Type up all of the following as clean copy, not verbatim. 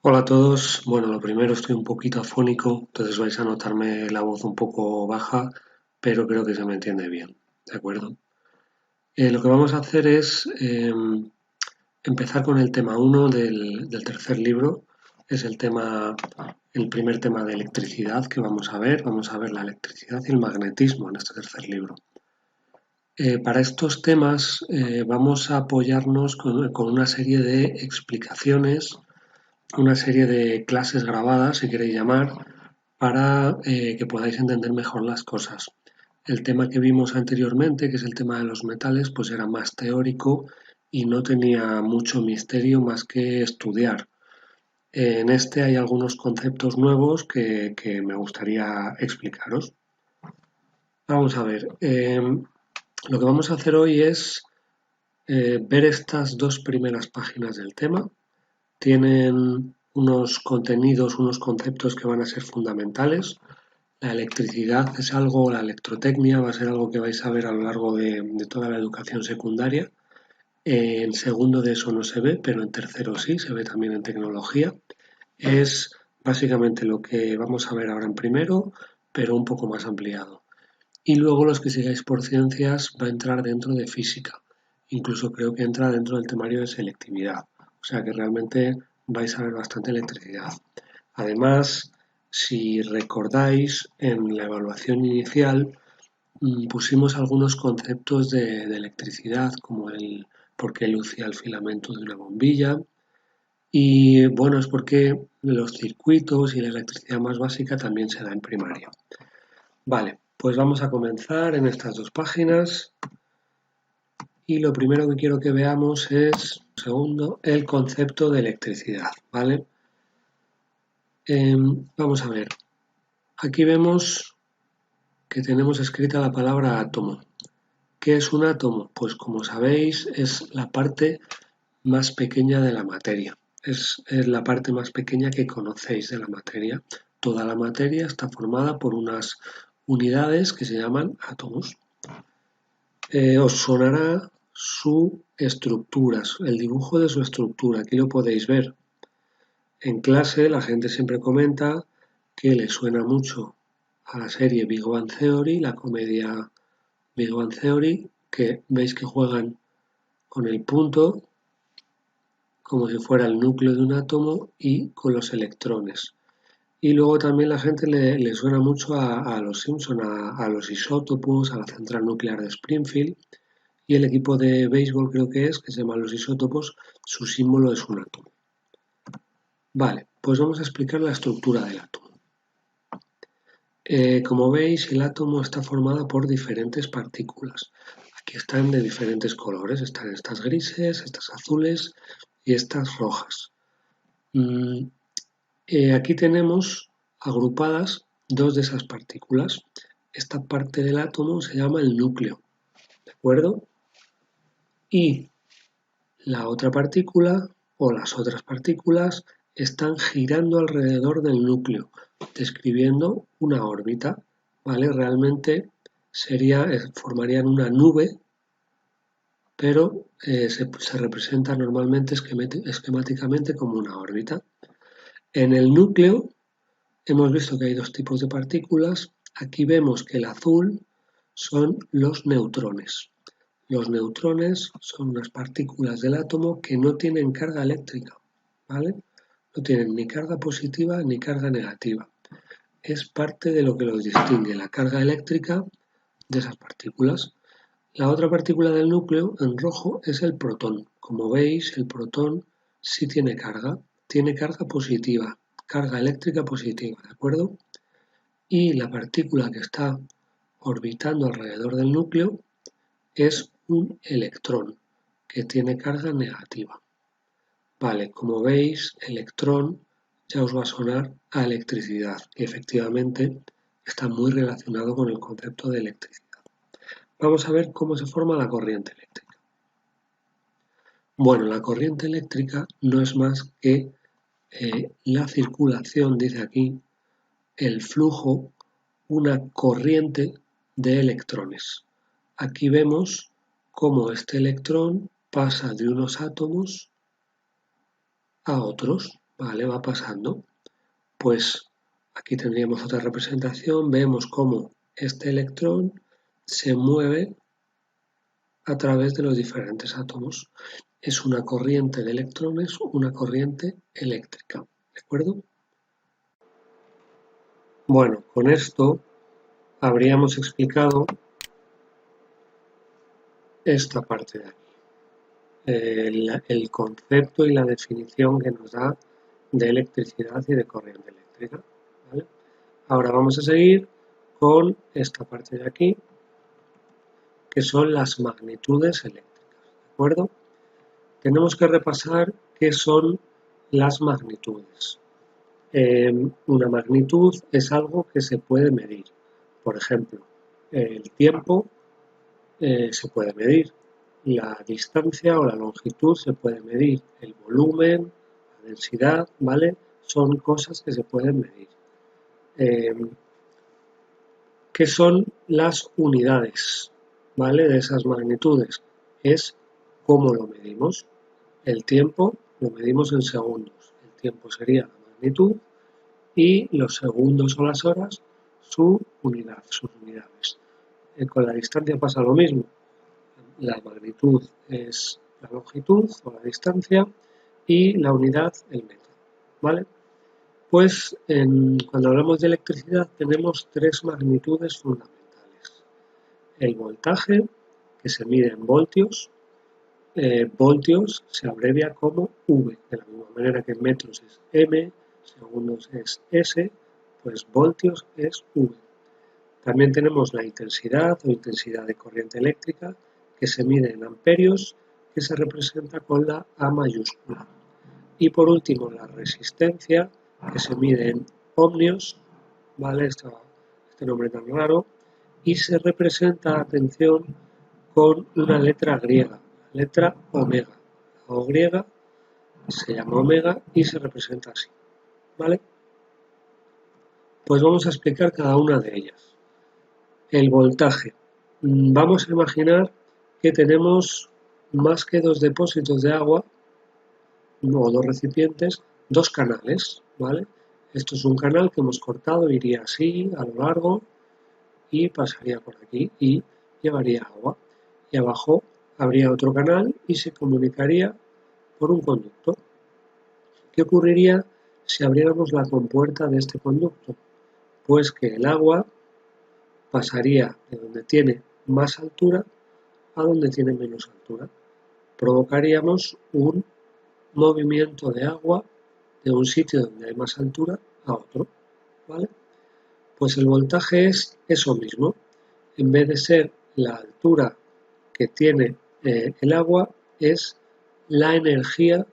Hola a todos. Bueno, lo primero, estoy un poquito afónico, entonces vais a notarme la voz un poco baja, pero creo que se me entiende bien, ¿de acuerdo? Lo que vamos a hacer es empezar con el tema uno del tercer libro. Es el primer tema de electricidad que vamos a ver. Vamos a ver la electricidad y el magnetismo en este tercer libro. Para estos temas vamos a apoyarnos con una serie de explicaciones, una serie de clases grabadas, si queréis llamar, para que podáis entender mejor las cosas. El tema que vimos anteriormente, que es el tema de los metales, pues era más teórico y no tenía mucho misterio más que estudiar. En este hay algunos conceptos nuevos que me gustaría explicaros. Vamos a ver, lo que vamos a hacer hoy es ver estas dos primeras páginas del tema. Tienen unos contenidos, unos conceptos que van a ser fundamentales. La electricidad es algo, la electrotecnia va a ser algo que vais a ver a lo largo de toda la educación secundaria. En segundo de eso no se ve, pero en tercero sí, se ve también en tecnología. Es básicamente lo que vamos a ver ahora en primero, pero un poco más ampliado. Y luego los que sigáis por ciencias va a entrar dentro de física. Incluso creo que entra dentro del temario de selectividad. O sea que realmente vais a ver bastante electricidad. Además, si recordáis, en la evaluación inicial pusimos algunos conceptos de electricidad, como el por qué lucía el filamento de una bombilla. Y bueno, es porque los circuitos y la electricidad más básica también se da en primaria. Vale, pues vamos a comenzar en estas dos páginas. Y lo primero que quiero que veamos es, segundo, el concepto de electricidad, ¿vale? Vamos a ver, aquí vemos que tenemos escrita la palabra átomo. ¿Qué es un átomo? Pues como sabéis es la parte más pequeña de la materia. Es la parte más pequeña que conocéis de la materia. Toda la materia está formada por unas unidades que se llaman átomos. Os sonará su estructura, el dibujo de su estructura. Aquí lo podéis ver. En clase la gente siempre comenta que le suena mucho a la serie Big Bang Theory, la comedia Big Bang Theory, que veis que juegan con el punto como si fuera el núcleo de un átomo y con los electrones. Y luego también la gente le suena mucho a los Simpson, a los isótopos, a la central nuclear de Springfield. Y el equipo de béisbol creo que se llama los isótopos, su símbolo es un átomo. Vale, pues vamos a explicar la estructura del átomo. Como veis, el átomo está formado por diferentes partículas. Aquí están de diferentes colores, están estas grises, estas azules y estas rojas. Aquí tenemos agrupadas dos de esas partículas. Esta parte del átomo se llama el núcleo, ¿de acuerdo? Y la otra partícula o las otras partículas están girando alrededor del núcleo, describiendo una órbita, ¿vale? Realmente formarían una nube, pero se representa normalmente esquemáticamente como una órbita. En el núcleo hemos visto que hay dos tipos de partículas. Aquí vemos que el azul son los neutrones. Los neutrones son unas partículas del átomo que no tienen carga eléctrica, ¿vale? No tienen ni carga positiva ni carga negativa. Es parte de lo que los distingue, la carga eléctrica de esas partículas. La otra partícula del núcleo, en rojo, es el protón. Como veis, el protón sí tiene carga positiva, carga eléctrica positiva, ¿de acuerdo? Y la partícula que está orbitando alrededor del núcleo es un electrón que tiene carga negativa. Vale, como veis, electrón ya os va a sonar a electricidad y efectivamente está muy relacionado con el concepto de electricidad. Vamos a ver cómo se forma la corriente eléctrica. Bueno, la corriente eléctrica no es más que la circulación, dice aquí, el flujo, una corriente de electrones. Aquí vemos cómo este electrón pasa de unos átomos a otros, ¿vale? Va pasando. Pues aquí tendríamos otra representación, vemos cómo este electrón se mueve a través de los diferentes átomos. Es una corriente de electrones, una corriente eléctrica, ¿de acuerdo? Bueno, con esto habríamos explicado esta parte de aquí. El concepto y la definición que nos da de electricidad y de corriente eléctrica, ¿vale? Ahora vamos a seguir con esta parte de aquí, que son las magnitudes eléctricas, ¿de acuerdo? Tenemos que repasar qué son las magnitudes. Una magnitud es algo que se puede medir. Por ejemplo, el tiempo se puede medir, la distancia o la longitud se puede medir, el volumen, la densidad, ¿vale? Son cosas que se pueden medir. ¿Qué son las unidades, ¿vale? De esas magnitudes? Es cómo lo medimos. El tiempo lo medimos en segundos. El tiempo sería la magnitud y los segundos o las horas su unidad, sus unidades. Con la distancia pasa lo mismo. La magnitud es la longitud o la distancia y la unidad el metro, ¿vale? Pues cuando hablamos de electricidad tenemos tres magnitudes fundamentales. El voltaje, que se mide en voltios. Voltios se abrevia como V, de la misma manera que en metros es M, segundos es S, pues voltios es V. También tenemos la intensidad o intensidad de corriente eléctrica, que se mide en amperios, que se representa con la A mayúscula. Y por último, la resistencia, que se mide en ohmios, ¿vale? Este nombre tan raro, y se representa, atención, con una letra griega, letra omega. La O griega se llama omega y se representa así, ¿vale? Pues vamos a explicar cada una de ellas. El voltaje. Vamos a imaginar que tenemos más que dos depósitos de agua, o dos recipientes, dos canales, ¿vale? Esto es un canal que hemos cortado, iría así a lo largo y pasaría por aquí y llevaría agua. Y abajo habría otro canal y se comunicaría por un conducto. ¿Qué ocurriría si abriéramos la compuerta de este conducto? Pues que el agua pasaría de donde tiene más altura a donde tiene menos altura. Provocaríamos un movimiento de agua de un sitio donde hay más altura a otro, ¿vale? Pues el voltaje es eso mismo. En vez de ser la altura que tiene el agua, es la energía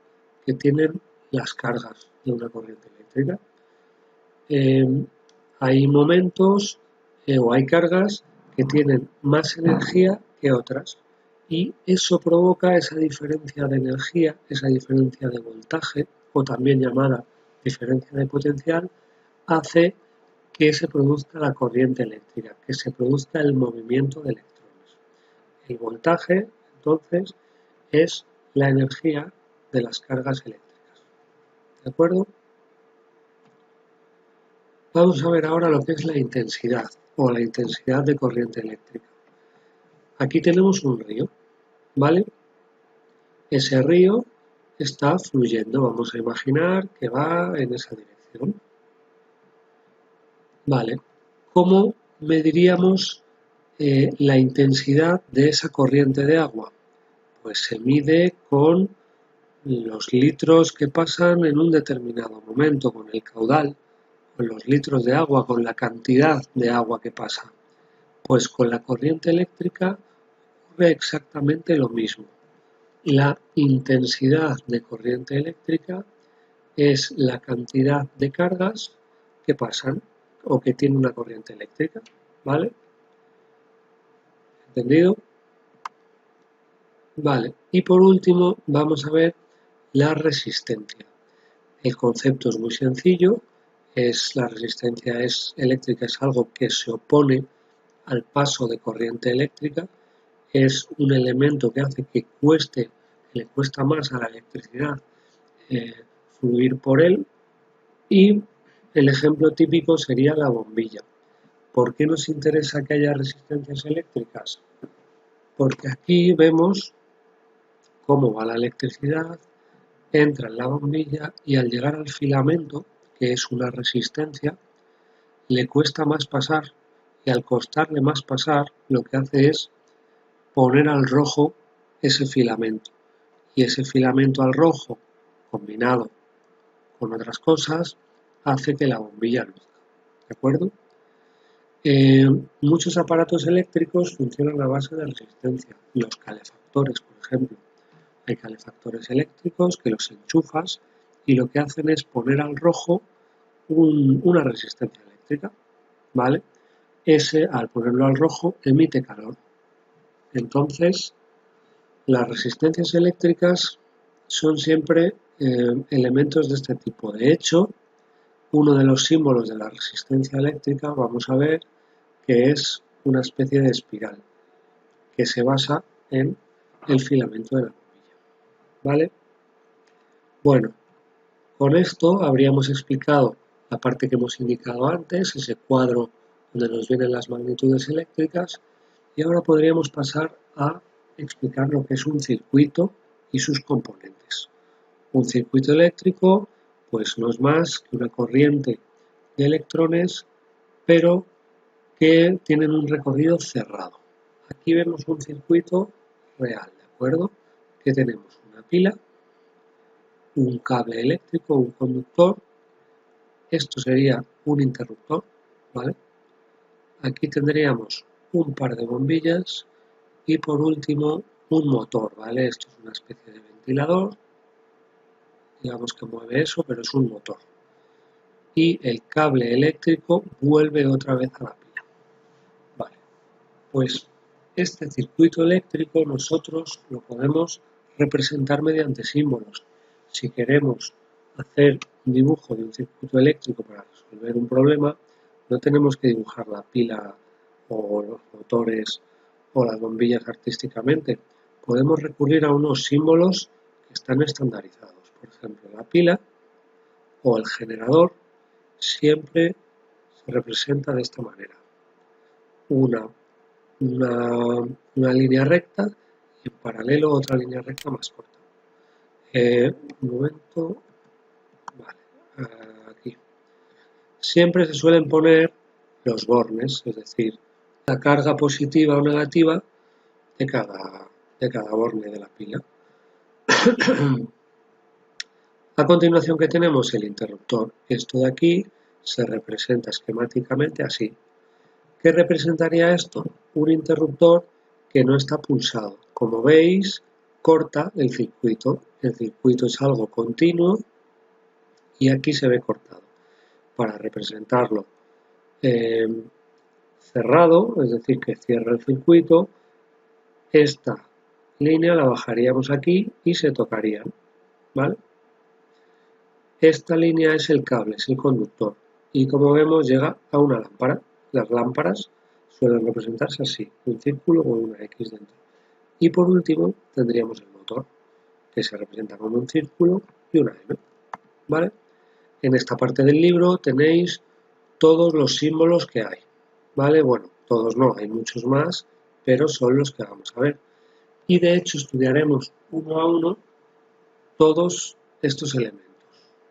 que tienen las cargas de una corriente eléctrica. Hay momentos o hay cargas que tienen más energía que otras y eso provoca esa diferencia de energía, esa diferencia de voltaje o también llamada diferencia de potencial, hace que se produzca la corriente eléctrica, que se produzca el movimiento de electrones. El voltaje, entonces, es la energía de las cargas eléctricas. ¿De acuerdo? Vamos a ver ahora lo que es la intensidad o la intensidad de corriente eléctrica. Aquí tenemos un río, ¿vale? Ese río está fluyendo, vamos a imaginar que va en esa dirección. Vale, ¿cómo mediríamos la intensidad de esa corriente de agua? Pues se mide con los litros que pasan en un determinado momento, con el caudal, con los litros de agua, con la cantidad de agua que pasa. Pues con la corriente eléctrica ocurre exactamente lo mismo. La intensidad de corriente eléctrica es la cantidad de cargas que pasan o que tiene una corriente eléctrica, ¿vale? ¿Entendido? Vale, y por último vamos a ver la resistencia. El concepto es muy sencillo, la resistencia eléctrica es algo que se opone al paso de corriente eléctrica, es un elemento que hace que le cuesta más a la electricidad fluir por él y el ejemplo típico sería la bombilla. ¿Por qué nos interesa que haya resistencias eléctricas? Porque aquí vemos cómo va la electricidad, entra en la bombilla y al llegar al filamento, que es una resistencia, le cuesta más pasar y al costarle más pasar lo que hace es poner al rojo ese filamento y ese filamento al rojo combinado con otras cosas hace que la bombilla luzca, ¿de acuerdo? Muchos aparatos eléctricos funcionan a base de resistencia. Los calefactores, por ejemplo. Hay calefactores eléctricos que los enchufas y lo que hacen es poner al rojo una resistencia eléctrica, ¿vale? Ese, al ponerlo al rojo, emite calor. Entonces, las resistencias eléctricas son siempre elementos de este tipo. De hecho, uno de los símbolos de la resistencia eléctrica, vamos a ver, que es una especie de espiral que se basa en el filamento de la bombilla, ¿vale? Bueno, con esto habríamos explicado la parte que hemos indicado antes, ese cuadro donde nos vienen las magnitudes eléctricas, y ahora podríamos pasar a explicar lo que es un circuito y sus componentes. Un circuito eléctrico pues no es más que una corriente de electrones, pero que tienen un recorrido cerrado. Aquí vemos un circuito real, ¿de acuerdo? Que tenemos una pila, un cable eléctrico, un conductor, esto sería un interruptor, ¿vale? Aquí tendríamos un par de bombillas y por último un motor, ¿vale? Esto es una especie de ventilador, digamos que mueve eso, pero es un motor. Y el cable eléctrico vuelve otra vez a la pila. Vale, pues este circuito eléctrico nosotros lo podemos representar mediante símbolos. Si queremos hacer un dibujo de un circuito eléctrico para resolver un problema, no tenemos que dibujar la pila o los motores o las bombillas artísticamente. Podemos recurrir a unos símbolos que están estandarizados. Por ejemplo, la pila o el generador siempre se representa de esta manera. Una línea recta y en paralelo otra línea recta más corta. Un momento. Vale, aquí. Siempre se suelen poner los bornes, es decir, la carga positiva o negativa de cada borne de la pila. A continuación, ¿qué tenemos? El interruptor. Esto de aquí se representa esquemáticamente así. ¿Qué representaría esto? Un interruptor que no está pulsado. Como veis, corta el circuito. El circuito es algo continuo y aquí se ve cortado. Para representarlo cerrado, es decir, que cierra el circuito, esta línea la bajaríamos aquí y se tocarían, ¿vale? Esta línea es el cable, es el conductor y como vemos llega a una lámpara. Las lámparas suelen representarse así, un círculo con una X dentro. Y por último tendríamos el motor, que se representa con un círculo y una M, ¿vale? En esta parte del libro tenéis todos los símbolos que hay, ¿vale? Bueno, todos no, hay muchos más, pero son los que vamos a ver. Y de hecho estudiaremos uno a uno todos estos elementos,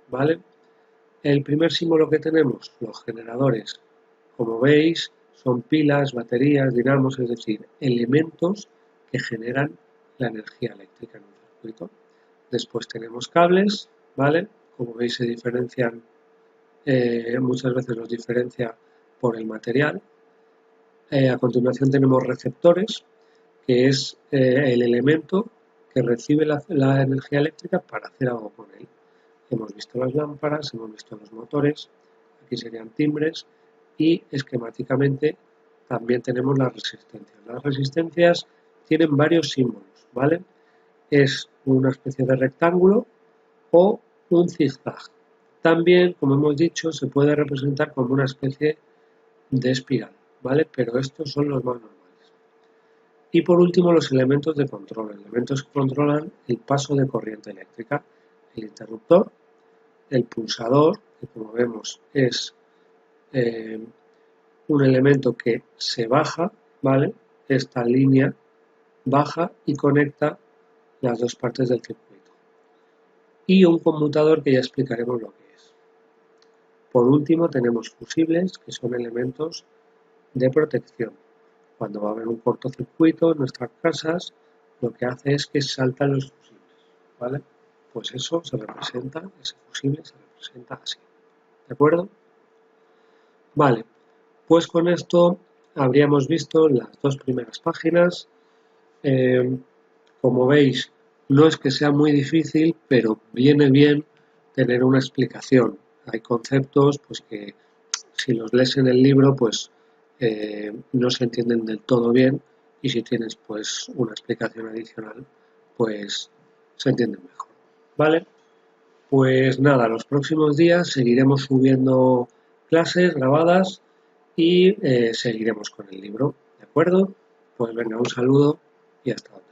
¿vale? El primer símbolo que tenemos, los generadores, como veis, son pilas, baterías, dinamos, es decir, elementos que generan la energía eléctrica en un circuito. Después tenemos cables, ¿vale? Como veis se diferencian, muchas veces los diferencia por el material. A continuación tenemos receptores, que es el elemento que recibe la energía eléctrica para hacer algo con él. Hemos visto las lámparas, hemos visto los motores, aquí serían timbres y esquemáticamente también tenemos las resistencias. Las resistencias tienen varios símbolos, ¿vale? Es una especie de rectángulo o un zigzag. También, como hemos dicho, se puede representar como una especie de espiral, ¿vale? Pero estos son los más normales. Y por último, los elementos de control, elementos que controlan el paso de corriente eléctrica, el interruptor, el pulsador, que como vemos es un elemento que se baja, ¿vale? Esta línea baja y conecta las dos partes del circuito. Y un conmutador que ya explicaremos lo que es. Por último tenemos fusibles, que son elementos de protección. Cuando va a haber un cortocircuito en nuestras casas, lo que hace es que saltan los fusibles, ¿vale? Pues eso se representa, ese fusible se representa así, ¿de acuerdo? Vale, pues con esto habríamos visto las dos primeras páginas. Como veis, no es que sea muy difícil, pero viene bien tener una explicación. Hay conceptos pues que si los lees en el libro pues no se entienden del todo bien, y si tienes pues una explicación adicional pues se entienden mejor. ¿Vale? Pues nada, los próximos días seguiremos subiendo clases grabadas y seguiremos con el libro. ¿De acuerdo? Pues venga, un saludo y hasta otra.